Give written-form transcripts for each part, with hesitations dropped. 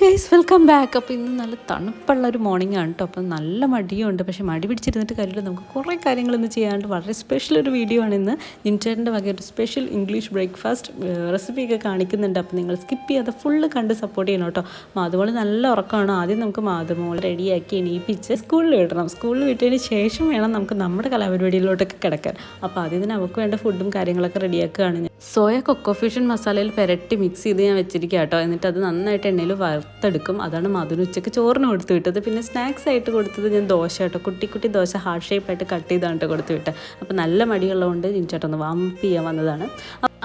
Guys welcome back. അപ്പോൾ ഇന്ന് നല്ല തണുപ്പുള്ള ഒരു മോർണിംഗ് ആണ് കേട്ടോ. അപ്പം നല്ല മടിയുണ്ട്, പക്ഷേ മടി പിടിച്ചിരുന്നിട്ട് കാര്യമില്ല. നമുക്ക് കുറേ കാര്യങ്ങൾ ഇന്ന് ചെയ്യാണ്ട് വളരെ സ്പെഷ്യൽ ഒരു വീഡിയോ ആണ് ഇന്ന്. ജിൻചേട്ടൻ്റെ വക ഒരു സ്പെഷ്യൽ ഇംഗ്ലീഷ് ബ്രേക്ക്ഫാസ്റ്റ് റെസിപ്പിയൊക്കെ കാണിക്കുന്നുണ്ട്. അപ്പോൾ നിങ്ങൾ സ്കിപ്പ് ചെയ്യാതെ ഫുള്ള് കണ്ട് സപ്പോർട്ട് ചെയ്യണം കേട്ടോ. മാധുമോൾ നല്ല ഉറക്കമാണ്. ആദ്യം നമുക്ക് മാധുമോൾ റെഡിയാക്കി എണീപ്പിച്ച് സ്കൂളിൽ വിടണം. സ്കൂളിൽ വിട്ടതിന് ശേഷം വേണം നമുക്ക് നമ്മുടെ കലാപരിപാടിയിലോട്ടൊക്കെ കിടക്കാൻ. അപ്പോൾ ആദ്യം തന്നെ അവർക്ക് വേണ്ട ഫുഡും കാര്യങ്ങളൊക്കെ റെഡിയാക്കുകയാണ് ഞാൻ. സോയ കൊക്കോ ഫ്യൂഷൻ മസാലയിൽ പെരട്ടി മിക്സ് ചെയ്ത് ഞാൻ വെച്ചിരിക്കുക കേട്ടോ. എന്നിട്ട് അത് നന്നായിട്ട് എണ്ണയിൽ വറുത്തെടുക്കും. അതാണ് മധുര ഉച്ചയ്ക്ക് ചോറിന് കൊടുത്തു വിട്ടത്. പിന്നെ സ്നാക്സ് ആയിട്ട് കൊടുത്തത് ഞാൻ ദോശ കേട്ടോ. കുട്ടി കുട്ടി ദോശ ഹാർട്ട് ഷേപ്പായിട്ട് കട്ട് ചെയ്താണ് കേട്ടോ കൊടുത്തു വിട്ടത്. അപ്പോൾ നല്ല മടിയുള്ളതുകൊണ്ട് ജിൻചേട്ടൊന്ന് വാംപ് ചെയ്യാൻ വന്നതാണ്.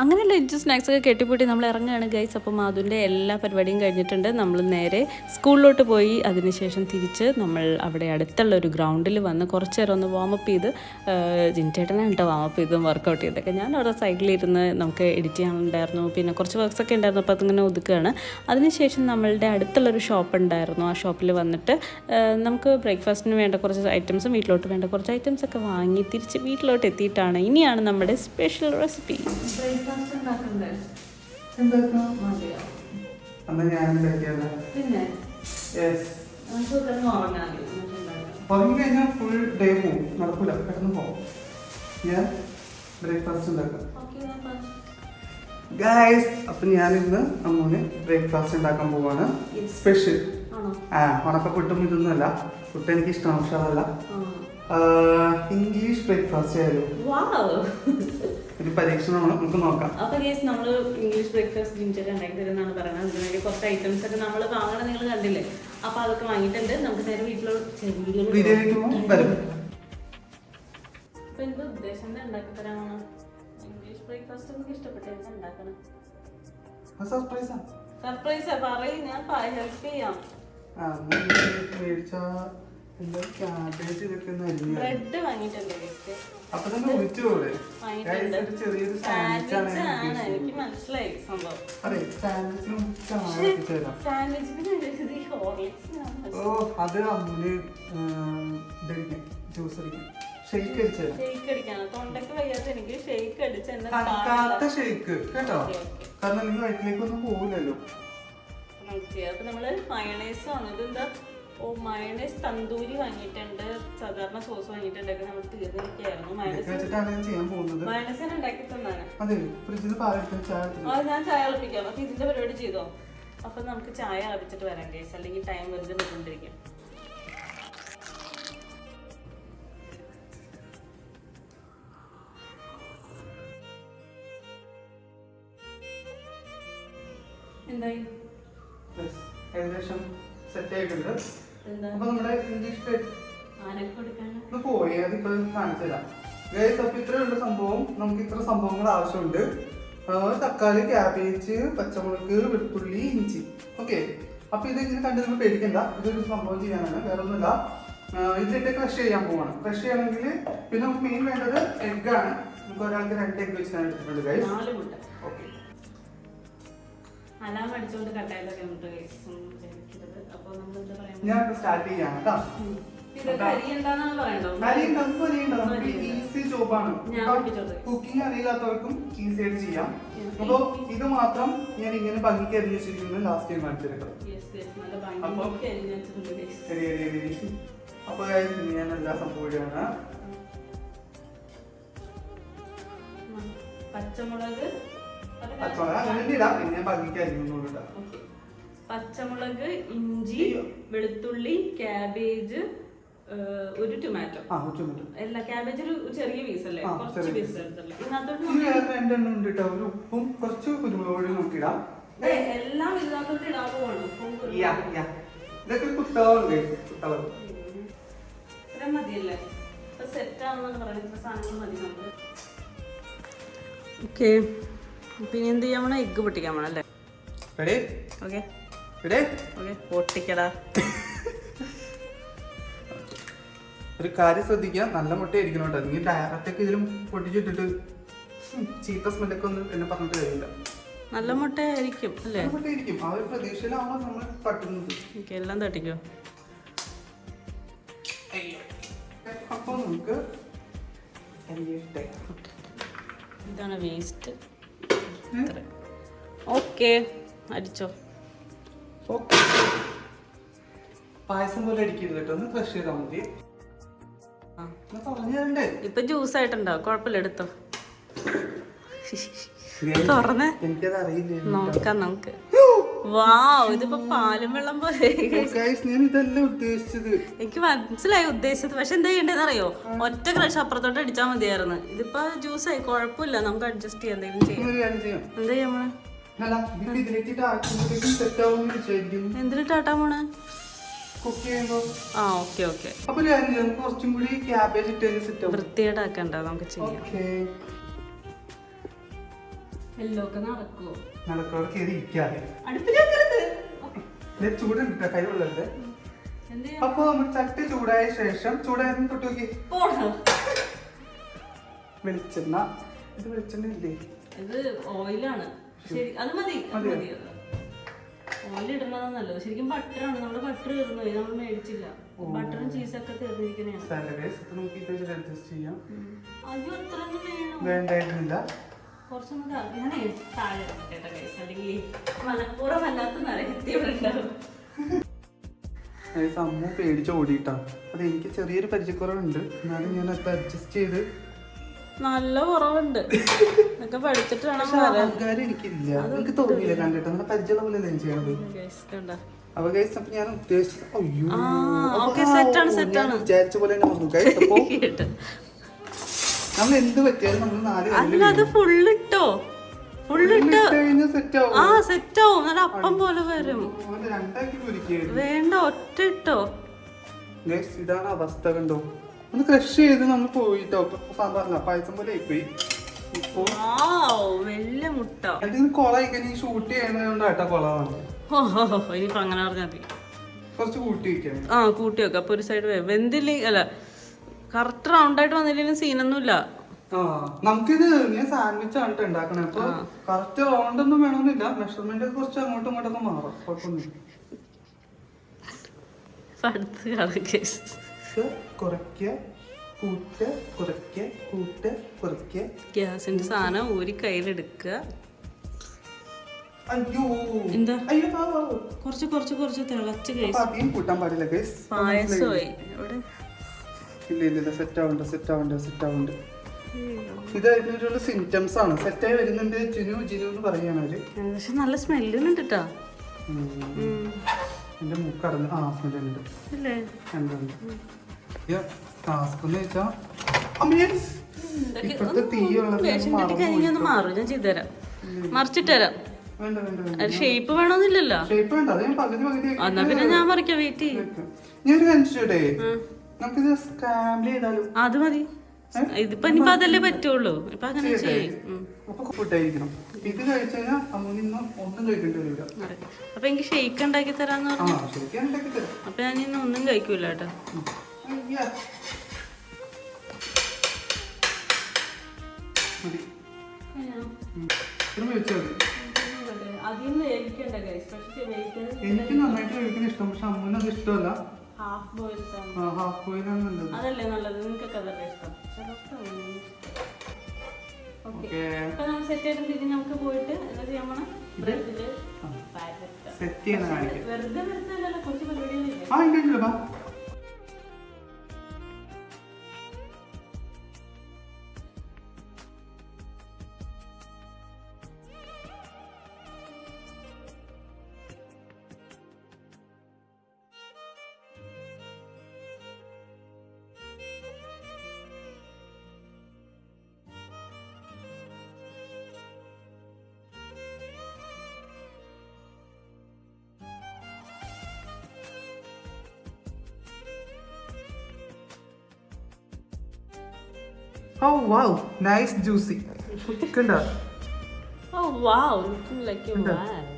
അങ്ങനെ ലഞ്ച് സ്നാക്സ് ഒക്കെ കെട്ടിപ്പൂട്ടി നമ്മൾ ഇറങ്ങുകയാണ് ഗൈസ്. അപ്പോൾ മാധുവിൻ്റെ എല്ലാ പരിപാടിയും കഴിഞ്ഞിട്ടുണ്ട്. നമ്മൾ നേരെ സ്കൂളിലോട്ട് പോയി. അതിനുശേഷം തിരിച്ച് നമ്മൾ അവിടെ അടുത്തുള്ള ഒരു ഗ്രൗണ്ടിൽ വന്ന് കുറച്ച് നേരം ഒന്ന് വാമപ്പ് ചെയ്ത് ജിൻചേട്ടനാണ് കേട്ടോ വാമപ്പ് ചെയ്തും വർക്കൗട്ട് ചെയ്തൊക്കെ. ഞാൻ അവിടെ സൈക്കിളിരുന്ന് നമുക്ക് എഡിറ്റ് ചെയ്യാനുണ്ടായിരുന്നു. പിന്നെ കുറച്ച് വർക്ക്സൊക്കെ ഉണ്ടായിരുന്നു. അപ്പോൾ അതിങ്ങനെ ഒതുക്കുകയാണ്. അതിനുശേഷം നമ്മളുടെ അടുത്തുള്ളൊരു ഷോപ്പ് ഉണ്ടായിരുന്നു. ആ ഷോപ്പിൽ വന്നിട്ട് നമുക്ക് ബ്രേക്ക്ഫാസ്റ്റിന് വേണ്ട കുറച്ച് ഐറ്റംസും വീട്ടിലോട്ട് വേണ്ട കുറച്ച് ഐറ്റംസൊക്കെ വാങ്ങി തിരിച്ച് വീട്ടിലോട്ട് എത്തിയിട്ടാണ് ഇനിയാണ് നമ്മുടെ സ്പെഷ്യൽ റെസിപ്പി. ഉറങ്ങിക്കഴിഞ്ഞാൽ ഫുൾ ഡേ പോവും, നടക്കൂല, പെട്ടെന്ന് പോവും. ഞാൻ ബ്രേക്ക്ഫാസ്റ്റ് ഉണ്ടാക്കാം ഗൈസ്. അപ്പൊ ഞാനിന്ന് അമ്മൂന് ബ്രേക്ക്ഫാസ്റ്റ് ഉണ്ടാക്കാൻ പോവാണ്. സ്പെഷ്യൽ ഉണക്കപ്പുട്ടും ഇതൊന്നുമല്ല. പുട്ട് എനിക്ക് ഇഷ്ടമാണ്, പക്ഷെ അതല്ല, ഇംഗ്ലീഷ് ബ്രേക്ക്ഫാസ്റ്റ് ആയാലും ഒരു പരീക്ഷണമാണ്. നമുക്ക് നോക്കാം. അപ്പൊ നമ്മൾ ഇംഗ്ലീഷ് ബ്രേക്ക്ഫാസ്റ്റ് ജിൻചേട്ടൻ ഉണ്ടാക്കി തരുന്നതാണ് പറയുന്നത്. അതിനുവേണ്ടി കുറച്ച് ഐറ്റംസ് ഒക്കെ നമ്മൾ വാങ്ങണം, നിങ്ങൾ കണ്ടില്ലേ. അപ്പൊ അതൊക്കെ വാങ്ങിയിട്ടുണ്ട്. നമുക്ക് നേരെ വീട്ടിലോട്ട് വരും. അപ്പൊ എന്ത് ഉദ്ദേശം ഉണ്ടാക്കി തരാനാണ്? ഇംഗ്ലീഷ് ബ്രേക്ക്ഫാസ്റ്റ് എനിക്ക് ഇഷ്ടപ്പെട്ടു. എന്താ ഉണ്ടാക്കണം? സർപ്രൈസാ പറയും, ഞാൻ ഹെൽപ്പ് ചെയ്യാം. ബ്രെഡ് വാങ്ങിയിട്ടുണ്ട്. എനിക്ക് മനസ്സിലായി സംഭവം. അത് അമ്മൂന് ജ്യൂസ് അടിക്കും, ഷെയ്ക്ക് അടിച്ചാൽ തൊണ്ടക്ക് വയ്യാതെ എനിക്ക് ഷെയ്ക്ക് അടിച്ച ഷെയ്ക്ക് കേട്ടോ. കാരണം നിങ്ങൾ വയറ്റിലേക്കൊന്നും പോകില്ലല്ലോ. അപ്പൊ നമ്മള് മയണൈസാണ്. ഇതെന്താ? ഓ, മയണൈസ് തന്തൂരി വാങ്ങിയിട്ടുണ്ട്. സാധാരണ സോസ് വാങ്ങിയിട്ടുണ്ട്. നമ്മൾ തീർന്നിരിക്കുകയായിരുന്നു. മയണൈസ് ഉണ്ടാക്കി തന്നാണ്. ഞാൻ ചായ തിളപ്പിക്കാം. അപ്പൊ ഇതിന്റെ പരിപാടി ചെയ്തോ. അപ്പൊ നമുക്ക് ചായ തിളപ്പിച്ചിട്ട് വരാം കേസ്, അല്ലെങ്കിൽ ടൈം വെറുതെ പോയിക്കൊണ്ടിരിക്കും. എന്തായി? ഏകദേശം സെറ്റ് ആയിട്ടുണ്ട്. അപ്പൊ നമ്മുടെ ഇംഗ്ലീഷ് പോയി അതിപ്പോ കാണിച്ചു തരാം. അപ്പൊ ഇത്രയുള്ള സംഭവം, നമുക്ക് ഇത്ര സംഭവങ്ങൾ ആവശ്യമുണ്ട്. തക്കാളി, ക്യാബേജ്, പച്ചമുളക്, വെളുത്തുള്ളി, ഇഞ്ചി. ഓക്കെ. അപ്പൊ ഇത് ഇങ്ങനെ കണ്ട് നമ്മൾ പേടിക്കണ്ട. ഇതൊരു സംഭവം ചെയ്യാനാണ്, വേറെ ഒന്നുമില്ല. ഇതിലിട്ട് ക്രഷ് ചെയ്യാൻ പോവാണ്. ക്രഷ് ചെയ്യണമെങ്കിൽ പിന്നെ നമുക്ക് മെയിൻ വേണ്ടത് എഗ്ഗാണ്. നമുക്ക് ഒരാൾക്ക് 2 എഗ്ഗ് വെച്ചാണ് എടുത്തിട്ടുണ്ട് ഗൈസ്. ഓക്കെ. ഞാൻ സ്റ്റാർട്ട് ചെയ്യാം കേട്ടോ. ഈസി ജോബാണ്. കുക്കിംഗ് അറിയില്ലാത്തവർക്കും ഈസി ആയിട്ട് ചെയ്യാം. അപ്പൊ ഇത് മാത്രം ഞാൻ ഇങ്ങനെ ഭംഗിക്ക് അരിഞ്ഞു വെച്ചിരിക്കുന്നത് ലാസ്റ്റ് ടൈം കാണിച്ചെടുക്കാം. അപ്പൊ ഞാൻ എല്ലാ സംഭവമാണ്. പച്ചമുളക് പിന്നെ ഭംഗിക്ക് അരിഞ്ഞു. പച്ചമുളക്, ഇഞ്ചി, വെളുത്തുള്ളി, ക്യാബേജ്, ഒരു ടൊമാറ്റോ. എല്ലാ ക്യാബേജ് ഒരു ചെറിയ പീസ് അല്ലേ? കുറച്ച് പീസ് എടുത്തല്ലേ. ഒരു ഉപ്പും കുറച്ച് കുരുമുളക് നോക്കിയിടാം. എല്ലാം ഇതിനകത്തോട്ട് ഇടാവുകയാണ്. ഇതൊക്കെ കുത്താവുണ്ട്. ഇത്ര മതിയല്ലേ? സെറ്റ് ആണെന്ന് പറയുന്നത് സാധനങ്ങൾ മതി നമുക്ക്. ഓക്കെ. പിന്നെ എന്ത് ചെയ്യാൻ വേണം? എഗ്ഗ് പൊട്ടിക്കാൻ വേണം അല്ലേ? റെഡി? ഓക്കെ. പൊട്ടിക്കടാ. ഒരു കാര്യം ശ്രദ്ധിക്കുക, നല്ല മുട്ട ആയിരിക്കണം കേട്ടോ. നീ ഡയറക്റ്റൊക്കെ ഇതിലും പൊട്ടിച്ചിട്ടിട്ട് ചീത്ത സ്മെല്ലൊക്കെ ഒന്നും എന്നെ പറഞ്ഞിട്ട് കഴിയില്ല. നല്ല മുട്ട ആയിരിക്കും അല്ലേ? മുട്ട ആയിരിക്കും. ആ ഒരു പ്രതീക്ഷയിലാണോ നമ്മൾ പട്ടുന്നത്. എല്ലാം തട്ടിക്കോ. അപ്പൊ നമുക്ക് ഇതാണ് വേസ്റ്റ്. ഓക്കെ, അടിച്ചോ. ഓക്കെ. പായസം പോലെ അടിക്കരുത് കേട്ടോ, ഒന്ന് ഫ്രഷ് ചെയ്താൽ മതി. പറഞ്ഞു തരണ്ടേ? ഇപ്പൊ ജ്യൂസ് ആയിട്ടുണ്ടാവും, കുഴപ്പമില്ല, എടുത്തോ. തുറന്ന് എനിക്കത് അറിയില്ല. നോക്കാം നമുക്ക്. വാവ്, ഇതിപ്പോ പാലും വെള്ളം പോലെ. ഞാൻ ഇതല്ല ഉദ്ദേശിച്ചത്. എനിക്ക് മനസ്സിലായി ഉദ്ദേശിച്ചത്, പക്ഷെ എന്താ ചെയ്യേണ്ടതെന്ന് അറിയോ? ഒറ്റ ക്രഷ് അപ്പുറത്തോട്ട് അടിച്ചാൽ മതിയായിരുന്നു. ഇതിപ്പോ ജ്യൂസ് ആയി, കുഴപ്പമില്ല, നമുക്ക് അഡ്ജസ്റ്റ് ചെയ്യാം, എന്തെങ്കിലും ചെയ്യാം. എന്താ ചെയ്യാ? എന്തിനിട്ടാട്ടാ പോണേ? ആ, ഓക്കെ ഓക്കെ. കുറച്ചും കൂടി ക്യാബേജ് ഇട്ട് വൃത്തിയേടാക്കണ്ട, നമുക്ക് ചെയ്യാം. എല്ലോ ഒക്കെ നടക്കുവോ? നടക്കോടെ കയറി ഇരിക്കാതെ ചൂടുണ്ട് കൈ കൊള്ളരുത്. അപ്പൊ നമ്മൾ ചട്ടി ചൂടായ ശേഷം ചൂടായിരുന്നു തൊട്ട് നോക്കി വെളിച്ചെണ്ണ. ഇത് വെളിച്ചെണ്ണ ഇല്ലേ? ഇത് ഓയിലാണ്. ശരി, അത് മതി, അത് മതി. ഓയിൽ ഇടുന്നതാണ് നല്ലത്. ശരിക്കും ബട്ടറാണ്, നമ്മള് ബട്ടർ ഇടുന്നു, നമ്മൾ മേടിച്ചില്ല. ബട്ടറും ചീസൊക്കെ തീർന്നിരിക്കണേയാണ്. അയ്യോ, അത്രയൊന്നും വേണോ? വേണ്ടായിരുന്നില്ല. കുറച്ചൊന്നും ഞാനേ താഴെ ഇടട്ടെ ഗൈസ്, അല്ലെങ്കിൽ മനഃപൂർവ്വമല്ലാത്ത നരകത്തിയുണ്ടാവും. അമ്മ പേടിച്ച് ഓടിയിട്ടാ. അത് എനിക്ക് ചെറിയൊരു പരിചയക്കുറവുണ്ട്, എന്നാലും ഞാൻ അത് അഡ്ജസ്റ്റ് ചെയ്ത്. നല്ല കുറവുണ്ട്, ഒക്കെ പഠിച്ചിട്ട് വേണം. എനിക്കില്ല, എനിക്ക് തോന്നിയില്ല കണ്ടിട്ട്. അങ്ങനെ പരിചയമുള്ള പോലെ ഞാൻ ചെയ്യണത്. അപ്പൊ ഗൈസ്, അപ്പൊ ഞാൻ ഉദ്ദേശിച്ചത് വിചാരിച്ച പോലെ തന്നെ വന്നു ഗൈസ്. അപ്പൊ നമ്മൾ എന്ത് പറ്റിയാലും നമ്മൾ 4 ആ സെറ്റ് ആവും, നല്ല അപ്പം പോലെ വരും. വേണ്ട, ഒറ്റ ഇട്ടോ. ഇതാണ് അവസ്ഥ, കണ്ടോ? ഒന്ന് ക്രഷ് ചെയ്ത് നമ്മൾ പോയിട്ടോ. സാമ്പാറില്ല, പായസം പോലെ ആയിപ്പോയി. വലിയ മുട്ട എന്തെങ്കിലും കൊളായിക്കാൻ ഈ ഷൂട്ട് ചെയ്യണോണ്ടാട്ടാ കൊളാണ്. ഇനിയിപ്പോ അങ്ങനെ പറഞ്ഞാൽ മതി. കുറച്ച് കൂട്ടി വെക്കാം. ആ, കൂട്ടി വെക്കാം. അപ്പൊ ഒരു സൈഡ് വെന്തില്ലേ, അല്ല കറക്റ്റ് റൗണ്ട് ആയിട്ട് വന്നില്ലെങ്കിലും സീനൊന്നുമില്ല. നമുക്കിത് ഞാൻ സാൻഡ്വിച്ച് ആണ് ഉണ്ടാക്കണേ. അപ്പൊ കറക്റ്റ് റൗണ്ട് ഒന്നും വേണമെന്നില്ല, മെഷർമെന്റ് കുറച്ച് അങ്ങോട്ടും ഇങ്ങോട്ടൊക്കെ മാറാം, കുഴപ്പമൊന്നുമില്ല. ഗ്യാസിന്റെ സാധനം ഊരി കയ്യിലെടുക്കുക. എന്താ കുറച്ച് കുറച്ച് കുറച്ച് തിളച്ച് കൂട്ടാൻ പാടില്ല. പായസമായി ഇല്ല, സെറ്റ് ആവണ്ട. ഇത് അതിനൊരു സിംറ്റംസ് ആണ്. സെറ്റായി വരുന്നുണ്ട്. ജിനു എന്ന് പറയാണ് അവര്. പക്ഷെ നല്ല സ്മെല്ലുണ്ട് കേട്ടോ. എന്റെ മൂക്കടന്ന് സ്മെല്ലുണ്ട്. ടാസ്ക് എന്ന് വെച്ചാ ഇപ്പോഴത്തെ തീയുള്ളത് മാറും. ഞാൻ ചെയ്തുതരാം, മറിച്ചിട്ട് തരാം. ഷേപ്പ് വേണമെന്നില്ലല്ലോ. എന്നാ പിന്നെ ഞാൻ മറിക്കാം, വെയിറ്റ് ചെയ്യും. അത് മതി. ഇതിപ്പോ ഇനിയിപ്പോ അതല്ലേ പറ്റുള്ളൂ. ഇപ്പൊ അങ്ങനെ ചെയ്യും. അപ്പൊ എനിക്ക് ഷെയ്ക്ക് ഉണ്ടാക്കി തരാന്ന് പറഞ്ഞു. അപ്പൊ ഞാൻ ഇന്ന് ഒന്നും കഴിക്കൂല കേട്ടോ. എനിക്ക് നന്നായിട്ട് കഴിക്കാൻ ഇഷ്ടം, പക്ഷെ അമ്മൂനത് ഇഷ്ടമല്ല. ഹാഫ് ബോയിൽ അതല്ലേ നല്ലത്, നിങ്ങൾക്കൊക്കെ അതല്ലേ ഇഷ്ടം. അപ്പൊ നമ്മൾ സെറ്റ് ചെയ്തിട്ട് നമുക്ക് പോയിട്ട് എന്താ ചെയ്യാൻ പോണേ? ബ്രെഡില് വെറുതെ വരുന്നല്ലോ, കുറച്ച് പരിപാടികളില്ലേ? Oh wow, nice juicy. കണ്ടോ? Oh wow, looking like a wine.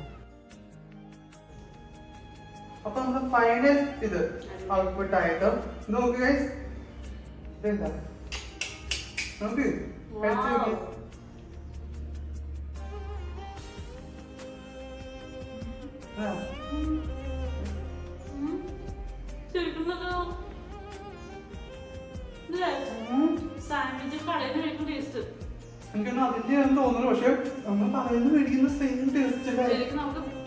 അപ്പോൾ നമ്മുടെ ഫൈനൽ ഇത് ഔട്ട്പുട്ട് ആയിട്ട് നോക്ക് ഗൈസ്. ഇതെന്താ? നോക്ക്. കഴിച്ചു നോക്ക്. എനിക്കൊന്നും അതിന്റെ തോന്നുന്നു, പക്ഷെ നമ്മൾ പറയുന്നത് മേടിക്കുന്ന സെയിം ടേസ്റ്റ്.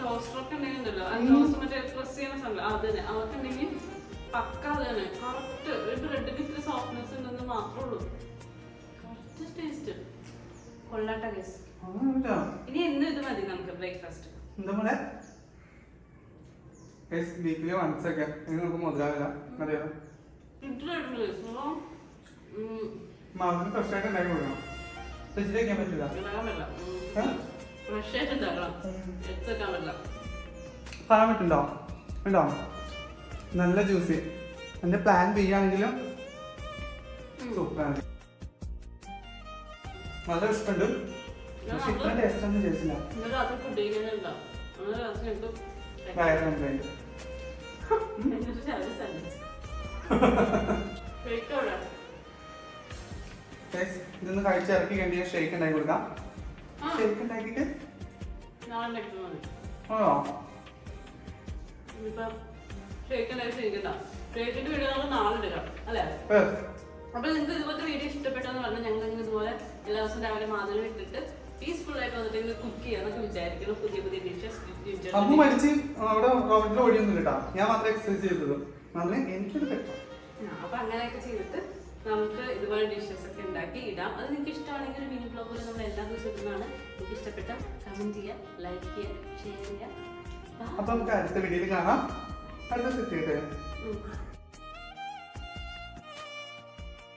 ടോസ്റ്ററൊക്കെ ഉണ്ടെങ്കിലോ ടോസ്റ്റ് മറ്റേ പ്രസ് ചെയ്യുന്ന സമയം അത് തന്നെ അതൊക്കെ ഉണ്ടെങ്കിൽ പക്ക അത് തന്നെ കറക്റ്റ് ഒരു ബ്രെഡിന് ഇത്തിരി സോഫ്റ്റ്നെസ് ഉണ്ടെന്ന് മാത്രമേ ഉള്ളൂ കറക്റ്റ് ടേസ്റ്റ് കൊള്ളാട്ട കേസ് ഇനി എന്നും ഇത് മതി നമുക്ക് ബ്രേക്ക്ഫാസ്റ്റ് എന്താ പോലെ വീക്കിലി വൺസ് ഒക്കെ നിങ്ങൾക്ക് മുതലാവില്ല അറിയാലോ മാവിന് ഫ്രഷ് ആയിട്ട് ഉണ്ടാക്കി കൊടുക്കണം ഫ്രിഡ്ജിൽ വെക്കാൻ പറ്റില്ല ഫ്രഷ് ആയിട്ട് ഉണ്ടാക്കണം എടുത്തേക്കാൻ പറ്റില്ല കാണാൻ പറ്റുണ്ടോ ഉണ്ടോ നല്ല ജ്യൂസി എൻ്റെ പ്ലാൻ ബി ആണെങ്കിലും സൂപ്പറാണ് നല്ല ഇഷ്ടമുണ്ട് പക്ഷെ ഇത്ര ടേസ്റ്റ് ഒന്നും ചെയ്തില്ല വയറ് കംപ്ലൈൻറ്റ് ഇതൊന്ന് കഴിച്ചിറക്കി കഴിഞ്ഞാൽ ഷേക്ക് ഉണ്ടാക്കി കൊടുക്കാം ഷേക്ക് ഉണ്ടാക്കിയിട്ട് ആണോ അപ്പൊ നിങ്ങൾക്ക് ഇതുപോലത്തെ വീഡിയോ ഇഷ്ടപ്പെട്ടെന്ന് പറഞ്ഞാൽ ഞങ്ങൾ ഇതുപോലെ എല്ലാ ദിവസവും രാവിലെ മാതൃ ഇട്ടിട്ട് പീസ്ഫുൾ ആയിട്ട് വന്നിട്ട് കുക്ക് ചെയ്യാന്നൊക്കെ വിചാരിക്കുന്നു പുതിയ പുതിയ ഡിഷസ് അമ്മ മരിച്ച് അവിടെ റോബോട്ടിൽ ഓടിയൊന്നും കേട്ടാ ഞാൻ മാത്രമേ എക്സസൈസ് ചെയ്തത് എനിക്കത് പറ്റും അപ്പൊ അങ്ങനെയൊക്കെ ചെയ്തിട്ട് നമുക്ക് ഇതുപോലെ ഡിഷസ് ഒക്കെ ഉണ്ടാക്കി ഇടാം അത് നിങ്ങൾക്ക് ഇഷ്ടമാണെങ്കിൽ ഒരു മിനി ബ്ലോഗ് പോലെ നമ്മൾ എല്ലാ ദിവസവും ഇടുന്നതാണ് നിങ്ങൾക്ക് ഇഷ്ടപ്പെട്ട കമന്റ് ചെയ്യുക ലൈക്ക് ചെയ്യുക ഷെയർ ചെയ്യുക അപ്പൊ നമുക്ക് അടുത്ത വീഡിയോയിൽ കാണാം അടുത്ത സെറ്റ് ചെയ്തേ